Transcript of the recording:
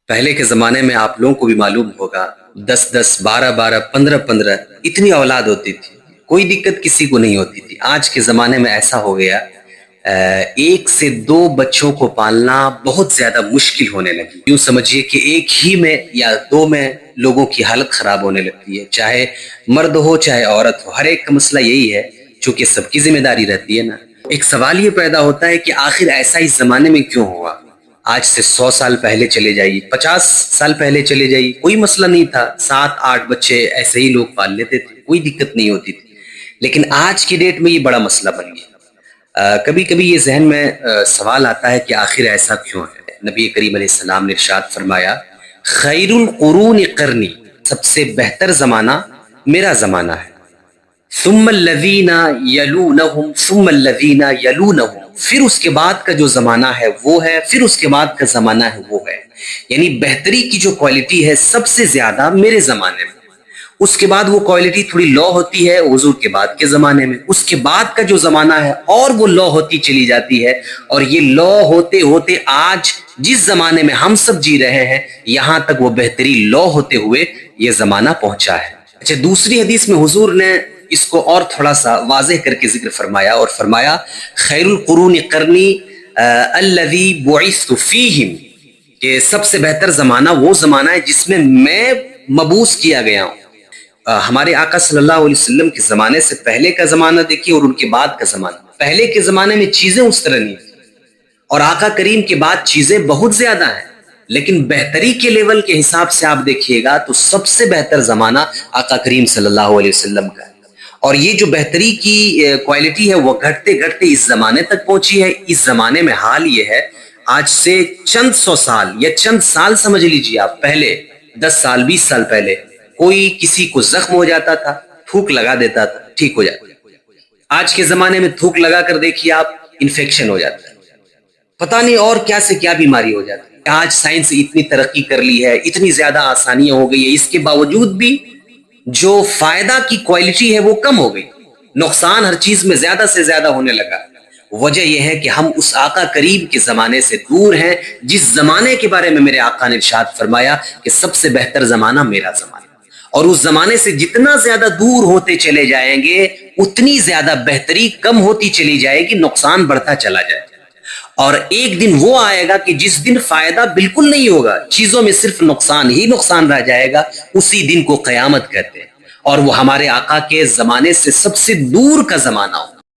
پہلے کے زمانے میں آپ لوگوں کو بھی معلوم ہوگا 10 10 12 12 15 15 اتنی اولاد ہوتی تھی، کوئی دقت کسی کو نہیں ہوتی تھی۔ آج کے زمانے میں ایسا ہو گیا، ایک سے دو بچوں کو پالنا بہت زیادہ مشکل ہونے لگی۔ یوں سمجھیے کہ ایک ہی میں یا دو میں لوگوں کی حالت خراب ہونے لگتی ہے، چاہے مرد ہو چاہے عورت ہو، ہر ایک کا مسئلہ یہی ہے، چونکہ سب کی ذمہ داری رہتی ہے نا۔ ایک سوال یہ پیدا ہوتا ہے کہ آخر ایسا اس زمانے میں کیوں ہوا؟ آج سے 100 سال پہلے چلے جائیے، 50 سال پہلے چلے جائیے، کوئی مسئلہ نہیں تھا، 7 8 بچے ایسے ہی لوگ پال لیتے تھے، کوئی دقت نہیں ہوتی تھی۔ لیکن آج کی ڈیٹ میں یہ بڑا مسئلہ بن گیا۔ کبھی کبھی یہ ذہن میں سوال آتا ہے کہ آخر ایسا کیوں ہے؟ نبی کریم علیہ السلام نے ارشاد فرمایا، خیر القرون قرنی، سب سے بہتر زمانہ میرا زمانہ ہے، ثم الذین یلونہم ثم الذین یلونہم، پھر اس کے بعد کا جو زمانہ ہے وہ ہے، پھر اس کے بعد کا زمانہ ہے وہ ہے۔ یعنی بہتری کی جو کوالٹی ہے سب سے زیادہ میرے زمانے میں، اس کے بعد وہ کوالٹی تھوڑی لو ہوتی ہے حضور کے بعد کے زمانے میں، اس کے بعد کا جو زمانہ ہے اور وہ لو ہوتی چلی جاتی ہے، اور یہ لو ہوتے ہوتے آج جس زمانے میں ہم سب جی رہے ہیں یہاں تک وہ بہتری لو ہوتے ہوئے یہ زمانہ پہنچا ہے۔ اچھا، دوسری حدیث میں حضور نے اس کو اور تھوڑا سا واضح کر کے ذکر فرمایا، اور فرمایا خیر القرون قرنی الذی بعثت فیہم، کہ سب سے بہتر زمانہ وہ زمانہ ہے جس میں میں مبعوث کیا گیا ہوں۔ ہمارے آقا صلی اللہ علیہ وسلم کے زمانے سے پہلے کا زمانہ دیکھیے اور ان کے بعد کا زمانہ۔ پہلے کے زمانے میں چیزیں اس طرح نہیں تھیں، اور آقا کریم کے بعد چیزیں بہت زیادہ ہیں، لیکن بہتری کے لیول کے حساب سے آپ دیکھیے گا تو سب سے بہتر زمانہ آقا کریم صلی اللہ علیہ وسلم کا ہے۔ اور یہ جو بہتری کی کوالٹی ہے وہ گھٹتے گھٹتے اس زمانے تک پہنچی ہے۔ اس زمانے میں حال یہ ہے، آج سے چند 100 سال یا چند سال سمجھ لیجیے آپ پہلے، 10 سال 20 سال پہلے کوئی کسی کو زخم ہو جاتا تھا، تھوک لگا دیتا تھا، ٹھیک ہو جاتا۔ آج کے زمانے میں تھوک لگا کر دیکھیے آپ، انفیکشن ہو جاتا ہے، پتہ نہیں اور کیا سے کیا بیماری ہو جاتی ہے۔ آج سائنس اتنی ترقی کر لی ہے، اتنی زیادہ آسانیاں ہو گئی ہے، اس کے باوجود بھی جو فائدہ کی کوالٹی ہے وہ کم ہو گئی، نقصان ہر چیز میں زیادہ سے زیادہ ہونے لگا۔ وجہ یہ ہے کہ ہم اس آقا کریم کے زمانے سے دور ہیں، جس زمانے کے بارے میں میرے آقا نے ارشاد فرمایا کہ سب سے بہتر زمانہ میرا زمانہ۔ اور اس زمانے سے جتنا زیادہ دور ہوتے چلے جائیں گے اتنی زیادہ بہتری کم ہوتی چلی جائے گی، نقصان بڑھتا چلا جائے گا۔ اور ایک دن وہ آئے گا کہ جس دن فائدہ بالکل نہیں ہوگا، چیزوں میں صرف نقصان ہی نقصان رہ جائے گا، اسی دن کو قیامت کہتے ہیں، اور وہ ہمارے آقا کے زمانے سے سب سے دور کا زمانہ ہو۔